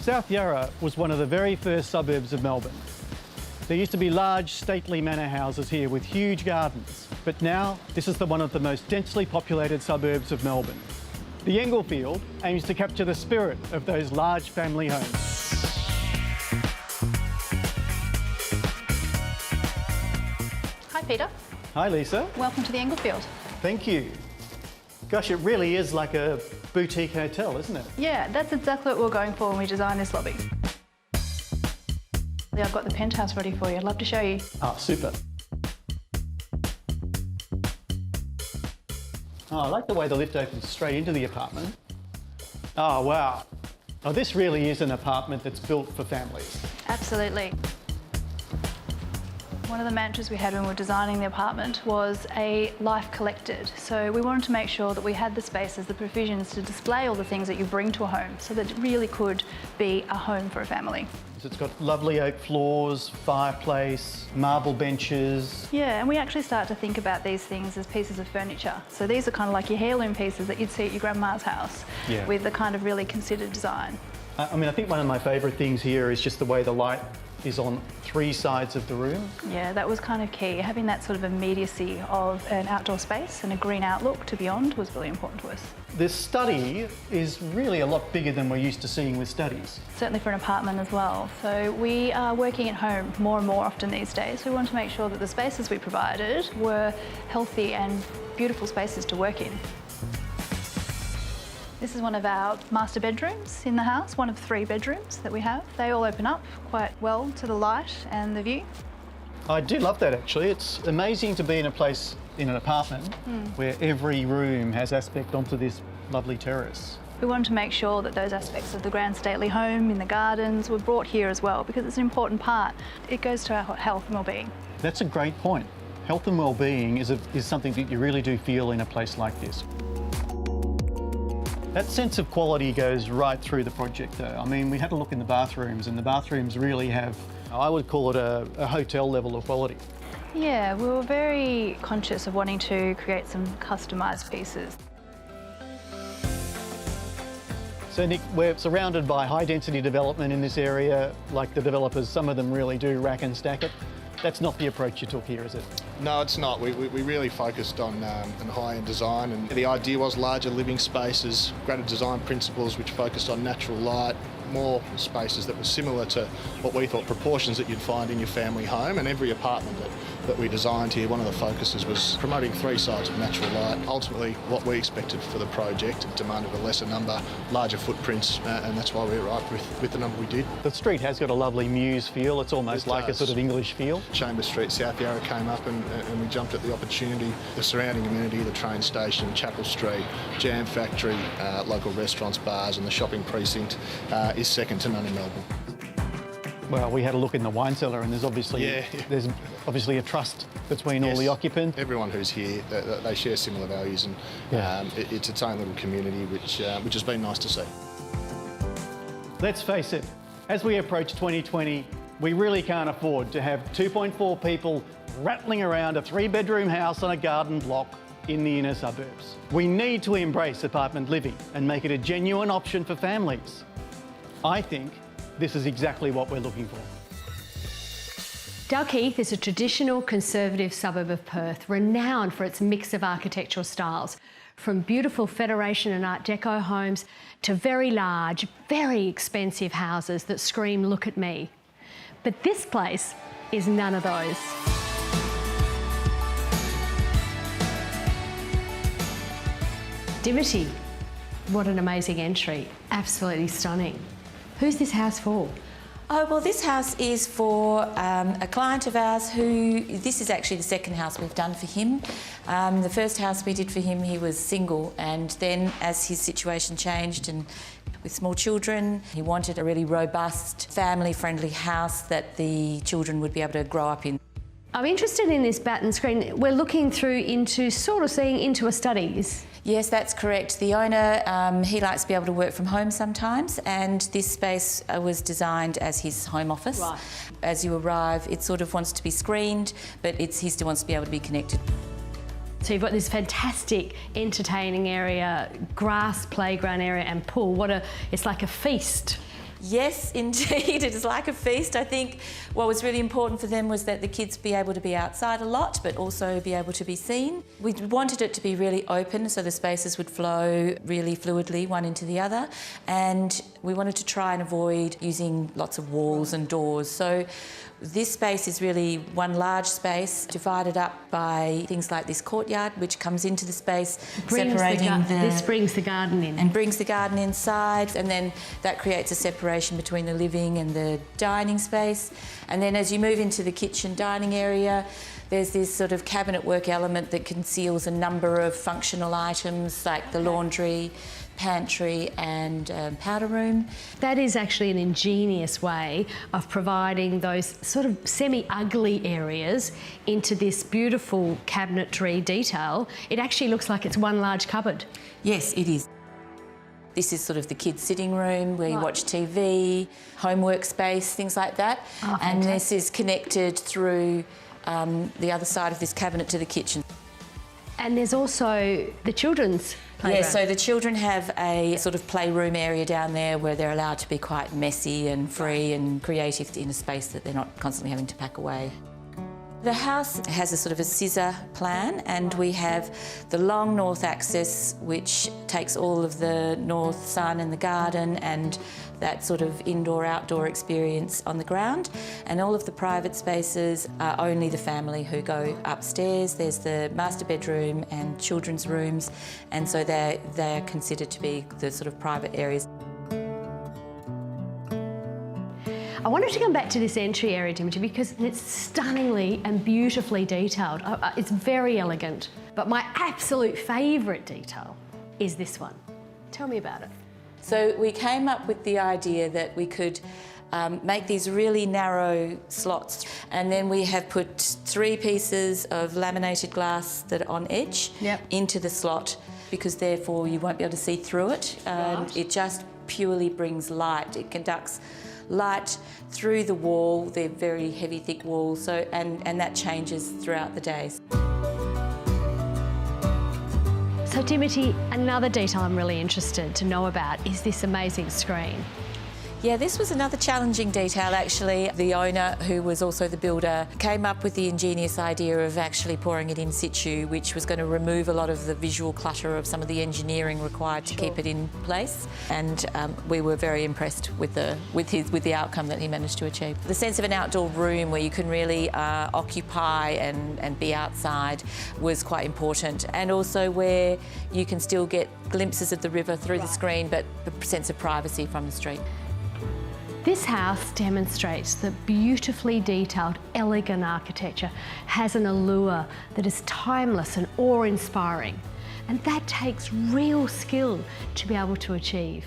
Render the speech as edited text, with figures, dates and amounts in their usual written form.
South Yarra was one of the very first suburbs of Melbourne. There used to be large, stately manor houses here with huge gardens, but now this is one of the most densely populated suburbs of Melbourne. The Englefield aims to capture the spirit of those large family homes. Hi Peter. Hi Lisa. Welcome to the Englefield. Thank you. Gosh, it really is like a boutique hotel, isn't it? Yeah, that's exactly what we're going for when we designed this lobby. I've got the penthouse ready for you. I'd love to show you. Ah, super. Oh, I like the way the lift opens straight into the apartment. Oh, wow. Oh, this really is an apartment that's built for families. Absolutely. One of the mantras we had when we were designing the apartment was a life collected. So we wanted to make sure that we had the spaces, the provisions to display all the things that you bring to a home so that it really could be a home for a family. So it's got lovely oak floors, fireplace, marble benches. Yeah, and we actually start to think about these things as pieces of furniture. So these are kind of like your heirloom pieces that you'd see at your grandma's house, Yeah. with the kind of really considered design. I mean, I think one of my favourite things here is just the way the light is on three sides of the room. Yeah, that was kind of key. Having that sort of immediacy of an outdoor space and a green outlook to beyond was really important to us. This study is really a lot bigger than we're used to seeing with studies. Certainly for an apartment as well. So we are working at home more and more often these days. We want to make sure that the spaces we provided were healthy and beautiful spaces to work in. This is one of our master bedrooms in the house, one of 3 bedrooms that we have. They all open up quite well to the light and the view. I do love that actually. It's amazing to be in a place, in an apartment, where every room has aspect onto this lovely terrace. We wanted to make sure that those aspects of the grand stately home in the gardens were brought here as well, because it's an important part. It goes to our health and well-being. That's a great point. Health and well-being is something that you really do feel in a place like this. That sense of quality goes right through the project though. I mean, we had a look in the bathrooms and the bathrooms really have, I would call it a hotel level of quality. Yeah, we were very conscious of wanting to create some customised pieces. So Nick, we're surrounded by high density development in this area. Like the developers, some of them really do rack and stack it. That's not the approach you took here, is it? No, it's not. We really focused on high-end design, and the idea was larger living spaces, greater design principles which focused on natural light, more spaces that were similar to what we thought proportions that you'd find in your family home. And every apartment that we designed here, one of the focuses was promoting 3 sides of natural light. Ultimately, what we expected for the project demanded a lesser number, larger footprints, and that's why we arrived with the number we did. The street has got a lovely mews feel. It's almost like a sort of English feel. Chambers Street, South Yarra came up and we jumped at the opportunity. The surrounding amenity, the train station, Chapel Street, Jam Factory, local restaurants, bars, and the shopping precinct is second to none in Melbourne. Well, we had a look in the wine cellar and there's obviously a trust between all the occupants. Everyone who's here, they share similar values, and it's its own little community which has been nice to see. Let's face it, as we approach 2020, we really can't afford to have 2.4 people rattling around a 3-bedroom house on a garden block in the inner suburbs. We need to embrace apartment living and make it a genuine option for families. I think this is exactly what we're looking for. Dalkeith is a traditional conservative suburb of Perth, renowned for its mix of architectural styles, from beautiful Federation and Art Deco homes to very large, very expensive houses that scream, "Look at me." But this place is none of those. Dimity, what an amazing entry, absolutely stunning. Who's this house for? Oh, well, this house is for a client of ours this is actually the second house we've done for him. The first house we did for him, he was single, and then as his situation changed and with small children, he wanted a really robust, family-friendly house that the children would be able to grow up in. I'm interested in this batten screen. We're looking through into, sort of seeing into a studies. Yes, that's correct. The owner, he likes to be able to work from home sometimes, and this space was designed as his home office. Right. As you arrive, it sort of wants to be screened, but he still wants to be able to be connected. So you've got this fantastic entertaining area, grass playground area and pool. It's like a feast. Yes, indeed, it is like a feast. I think what was really important for them was that the kids be able to be outside a lot, but also be able to be seen. We wanted it to be really open, so the spaces would flow really fluidly one into the other, and we wanted to try and avoid using lots of walls and doors. So this space is really one large space divided up by things like this courtyard, which comes into the space, This brings the garden in. And brings the garden inside, and then that creates a separation between the living and the dining space. And then as you move into the kitchen dining area, there's this sort of cabinet work element that conceals a number of functional items like the laundry, pantry and powder room. That is actually an ingenious way of providing those sort of semi-ugly areas into this beautiful cabinetry detail. It actually looks like it's one large cupboard. Yes, it is. This is sort of the kids' sitting room where you watch TV, homework space, things like that. Oh, and this is connected through the other side of this cabinet to the kitchen. And there's also the children's playroom. Yeah, so the children have a sort of playroom area down there where they're allowed to be quite messy and free and creative in a space that they're not constantly having to pack away. The house has a sort of a scissor plan, and we have the long north axis which takes all of the north sun and the garden and that sort of indoor-outdoor experience on the ground, and all of the private spaces are only the family who go upstairs. There's the master bedroom and children's rooms, and so they're considered to be the sort of private areas. I wanted to come back to this entry area, Dimitri, because it's stunningly and beautifully detailed. It's very elegant, but my absolute favourite detail is this one. Tell me about it. So we came up with the idea that we could make these really narrow slots, and then we have put 3 pieces of laminated glass that are on edge into the slot, because therefore you won't be able to see through it. It just purely brings light. It conducts light through the wall, they're very heavy, thick walls, so and that changes throughout the day. So Dimitri, another detail I'm really interested to know about is this amazing screen. Yeah, this was another challenging detail actually. The owner, who was also the builder, came up with the ingenious idea of actually pouring it in situ, which was going to remove a lot of the visual clutter of some of the engineering required to keep it in place. And we were very impressed with the outcome that he managed to achieve. The sense of an outdoor room where you can really occupy and be outside was quite important, and also where you can still get glimpses of the river through the screen, but a sense of privacy from the street. This house demonstrates that beautifully detailed, elegant architecture has an allure that is timeless and awe-inspiring. And that takes real skill to be able to achieve.